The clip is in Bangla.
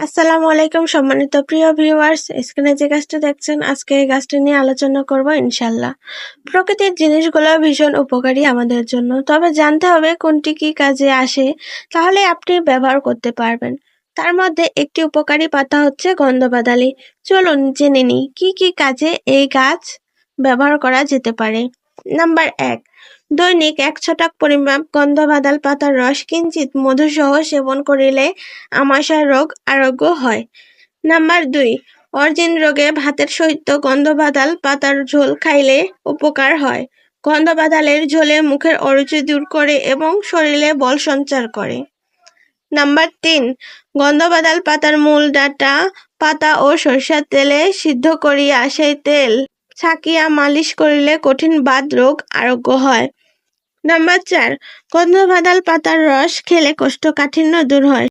আসসালামু আলাইকুম সম্মানিত প্রিয় ভিউয়ার্স, স্ক্রিনে যে গাছটা দেখছেন আজকে এই গাছটা নিয়ে আলোচনা করব ইনশাল্লাহ। প্রকৃতির জিনিসগুলো ভীষণ উপকারী আমাদের জন্য, তবে জানতে হবে কোনটি কি কাজে আসে, তাহলে আপনি ব্যবহার করতে পারবেন। তার মধ্যে একটি উপকারী পাতা হচ্ছে গন্ধবাদালি। চলুন জেনে নিই কি কি কাজে এই গাছ ব্যবহার করা যেতে পারে। নাম্বার 1, দৈনিক 1 ছটাক পরিমাপ গন্ধবাদাল পাতার রস কিঞ্চিত মধুসহ সেবন করিলে আমাশয় রোগ আরোগ্য হয়। নাম্বার 2, অর্জিন রোগে ভাতের সহিত গন্ধবাদাল পাতার ঝোল খাইলে উপকার হয়। গন্ধবাদালের ঝোলে মুখের অরুচি দূর করে এবং শরীরে বল সঞ্চার করে। নাম্বার 3, গন্ধবাদাল পাতার মূল, ডাঁটা, পাতা ও সরিষার তেলে সিদ্ধ করিয়া সেই তেল ছাকিয়া মালিশ করিলে কঠিন বাত রোগ আরোগ্য হয়। নাম্বার 4, গন্ধবাদাল পাতার রস খেলে কোষ্ঠকাঠিন্য দূর হয়।